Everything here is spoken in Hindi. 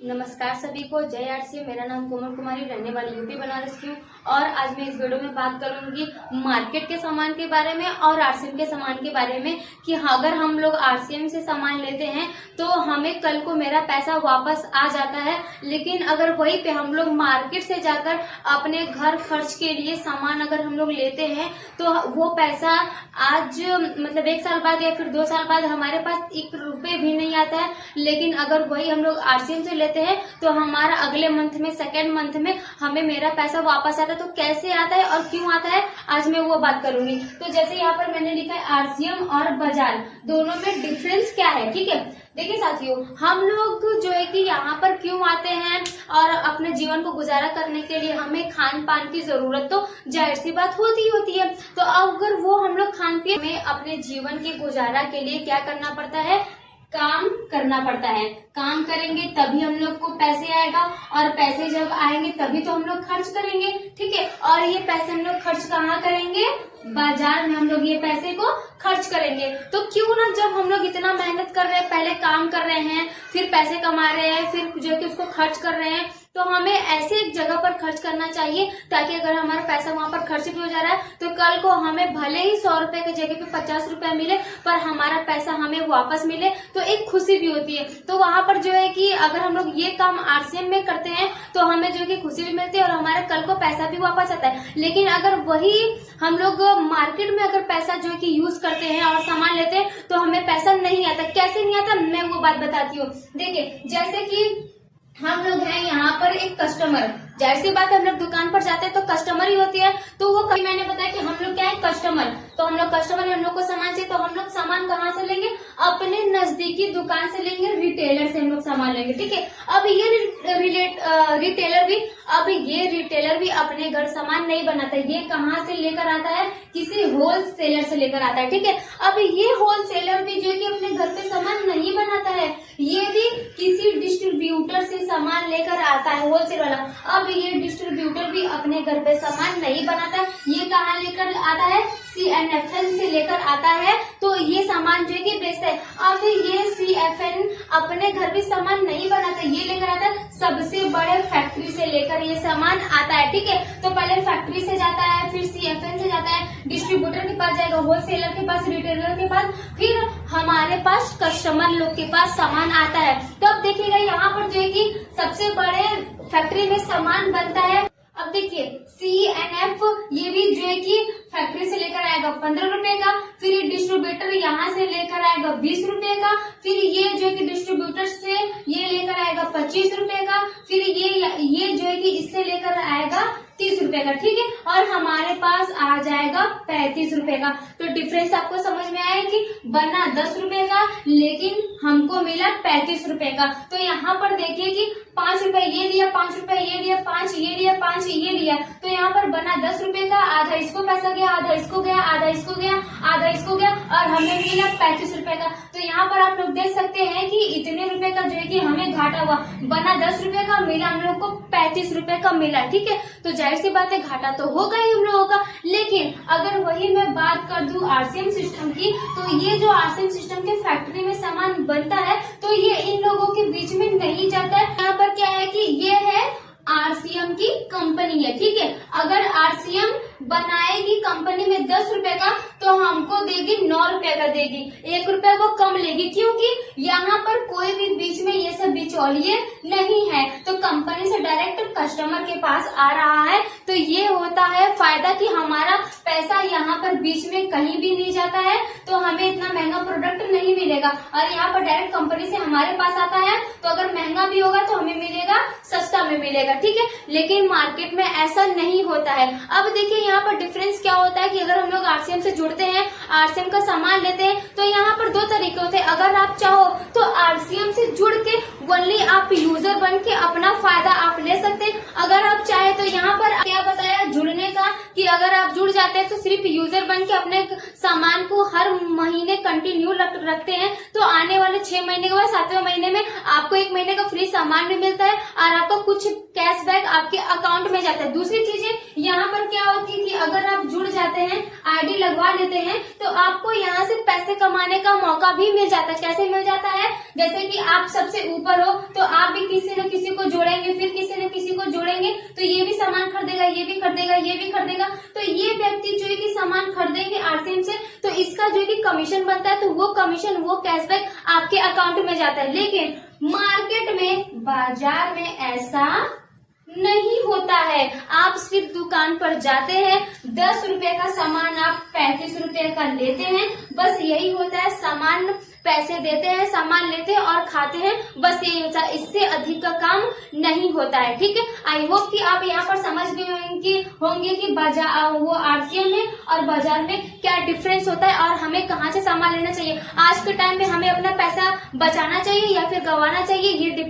नमस्कार सभी को, जय आरसीएम। मेरा नाम कोमल कुमारी, रहने वाली यूपी बनारस की हूँ। और आज मैं इस वीडियो में बात करूंगी मार्केट के सामान के बारे में और आरसीएम के सामान के बारे में कि अगर हम लोग आरसीएम से सामान लेते हैं तो हमें कल को मेरा पैसा वापस आ जाता है, लेकिन अगर वहीं पे हम लोग मार्केट से जाकर अपने घर खर्च के लिए सामान अगर हम लोग लेते हैं तो वो पैसा आज मतलब 1 साल बाद या फिर 2 साल बाद हमारे पास 1 रुपए भी नहीं आता है। लेकिन अगर वही हम लोग आरसीएम से लेते हैं तो हमारा अगले मंथ में, सेकेंड मंथ में हमें मेरा पैसा वापस आता है। तो कैसे आता है और क्यों आता है, आज मैं वो बात करूंगी। तो जैसे यहाँ पर मैंने लिखा है आरसीएम और बाजार, दोनों में डिफरेंस क्या है, ठीक है। देखिए साथियों, हम लोग जो है कि यहाँ पर क्यों आते हैं और अपने जीवन को गुजारा करने के लिए हमें खान पान की जरूरत तो जाहिर सी बात होती है। तो अगर वो हम लोग खान पीन में अपने जीवन के गुजारा के लिए क्या करना पड़ता है, काम करना पड़ता है। काम करेंगे तभी हम लोग को पैसे आएगा, और पैसे जब आएंगे तभी तो हम लोग खर्च करेंगे, ठीक है। और ये पैसे हम लोग खर्च कहाँ करेंगे, बाजार में हम लोग ये पैसे को खर्च करेंगे। तो क्यों ना, जब हम लोग इतना मेहनत कर रहे हैं, पहले काम कर रहे हैं, फिर पैसे कमा रहे हैं, फिर जो कि उसको खर्च कर रहे हैं, तो हमें ऐसे एक जगह पर खर्च करना चाहिए ताकि अगर हमारा पैसा वहां पर खर्च भी हो जा रहा है तो कल को हमें भले ही 100 रुपए की जगह पे 50 रुपए मिले, पर हमारा पैसा हमें वापस मिले तो एक खुशी भी होती है। तो वहां पर जो है कि अगर हम लोग ये काम आरसीएम में करते हैं तो हमें जो है कि खुशी भी मिलती है और हमारे कल को पैसा भी वापस आता है। लेकिन अगर वही हम लोग मार्केट में अगर पैसा जो है कि यूज करते हैं और सामान लेते हैं तो हमें पैसा नहीं आता। कैसे नहीं आता, मैं वो बात बताती हूँ। देखिए, जैसे कि हम लोग हैं यहाँ पर एक कस्टमर, जाहिर सी बात है हम लोग दुकान पर जाते हैं तो कस्टमर ही होती है। तो वो कभी मैंने बताया कि हम लोग क्या है, कस्टमर। तो हम लोग कस्टमर, हम लोग को सामान चाहिए तो हम लोग सामान कहाँ से लेंगे, अपने नजदीकी दुकान से लेंगे, रिटेलर से हम लोग सामान लेंगे, ठीक है। अब ये रिटेलर भी अपने घर सामान नहीं बनाता, ये कहाँ से लेकर आता है, किसी होलसेलर से लेकर आता है, ठीक है। अब ये होलसेलर भी जो है कि अपने घर पे सामान नहीं बनाता है, ये भी किसी डिस्ट्रीब्यूटर से सामान लेकर आता है, होलसेल वाला। अब ये डिस्ट्रीब्यूटर भी अपने घर पे सामान नहीं बनाता, ये कहाँ लेकर आता है, CNFN से लेकर आता है, तो ये सामान जो है कि बेचता है। अब ये CFN अपने घर पे सामान नहीं बनाता, ये लेकर आता है सबसे बड़े फैक्ट्री से लेकर ये सामान आता है, ठीक है। तो पहले फैक्ट्री से जाता है, फिर CFN से जाता है, डिस्ट्रीब्यूटर के पास जाएगा, होलसेलर के पास, रिटेलर के पास, फिर हमारे पास कस्टमर लोग के पास सामान आता है। तो अब देखिएगा यहाँ पर जो है कि सबसे बड़े फैक्ट्री में सामान बनता है। अब देखिए CNF ये भी जो है कि फैक्ट्री से लेकर आएगा 15 रुपए का, फिर ये डिस्ट्रीब्यूटर यहाँ से लेकर आएगा 20 रुपए का, फिर ये जो है कि डिस्ट्रीब्यूटर से ये लेकर आएगा 25 रुपए का, फिर ये जो है कि इससे लेकर आएगा 30 रुपए का, ठीक है। और हमारे पास आ जाएगा 35 रुपए का। तो डिफरेंस आपको समझ में आया कि बना 10 रुपए का लेकिन हमको मिला 35 रुपए का। तो यहाँ पर देखिए कि 5 रुपए ये दिया, 5 रुपए ये दिया, 5 ये दिया, 5 ये दिया, तो यहाँ पर बना 10 रुपए का। आधा इसको पैसा गया, आधा इसको गया, आधा इसको गया, आधा इसको गया, और हमें मिला 35 रुपए का। तो यहाँ पर आप लोग देख सकते हैं कि इतने रुपए का जो है कि हमें घाटा हुआ, बना 10 रुपए का, मिला हम लोग को 35 रुपए का मिला, ठीक है। तो जाहिर सी बात है घाटा तो होगा ही हम लोगों का। लेकिन अगर वही मैं बात कर दूं आरसीएम सिस्टम की, तो ये जो आरसीएम सिस्टम के फैक्ट्री में सामान बनता है तो ये इन लोगों के बीच में नहीं जाता है। यहाँ पर क्या है कि ये है आरसीएम की कंपनी है, ठीक है। अगर आरसीएम बनाएगी कंपनी में 10 रुपए का तो हमको देगी 9 रुपए का देगी, 1 रुपए वो कम लेगी, क्योंकि यहाँ पर कोई भी बीच में ये सब बिचौलिए नहीं है। तो कंपनी से डायरेक्ट कस्टमर के पास आ रहा है, तो ये होता है फायदा कि हमारा पैसा यहाँ पर बीच में कहीं भी नहीं जाता है, तो हमें इतना महंगा प्रोडक्ट नहीं मिलेगा। और यहाँ पर डायरेक्ट कंपनी से हमारे पास आता है तो अगर महंगा भी होगा तो हमें मिलेगा सस्ता में मिलेगा, ठीक है। लेकिन मार्केट में ऐसा नहीं होता है। अब देखिए यहाँ पर डिफरेंस क्या होता है कि अगर हम लोग आरसीएम से जुड़ते हैं, आरसीएम का सामान लेते हैं, तो यहाँ पर 2 तरीके होते हैं। अगर आप चाहो तो आरसीएम से जुड़ के ओनली आप यूजर बन के अपना फायदा आप ले सकते हैं। अगर आप चाहे तो यहाँ पर क्या बताया जुड़ने का, कि अगर आप जुड़ जाते हैं तो सिर्फ यूजर बन के अपने सामान को हर महीने कंटिन्यू रखते हैं, तो आने वाले 6 महीने के बाद 7वें महीने में आपको 1 महीने का फ्री सामान भी मिलता है और आपका कुछ कैशबैक आपके अकाउंट में जाता है। दूसरी चीजें यहाँ पर क्या होती है कि अगर आप जुड़ जाते हैं, आईडी लगवा लेते हैं, तो आपको यहाँ से पैसे कमाने का मौका भी मिल जाता है। कैसे मिल जाता है, जैसे कि आप सबसे ऊपर हो तो आप भी किसी न किसी तो ये भी सामान खरीदेगा, ये भी खरीदेगा, ये भी खरीदेगा, तो ये व्यक्ति जो है कि सामान खरीदेंगे आरसीएम से, तो इसका जो है कि कमीशन बनता है, तो वो कमीशन, वो कैशबैक आपके अकाउंट में जाता है। लेकिन मार्केट में, बाजार में ऐसा नहीं होता है। आप सिर्फ दुकान पर जाते हैं, 10 रुपए का सामान आप 35 रुपए का लेते हैं, बस यही होता है। सामान पैसे देते हैं, सामान लेते हैं और खाते हैं, बस यही होता है। इससे अधिक का काम नहीं होता है। ठीक है, आई होप कि आप यहाँ पर समझ गए होंगे कि बाजार, वो आरसीएम में और बाजार में क्या डिफरेंस होता है और हमें कहाँ से सामान लेना चाहिए। आज के टाइम में हमें अपना पैसा बचाना चाहिए या फिर गंवाना चाहिए, ये डिपेंड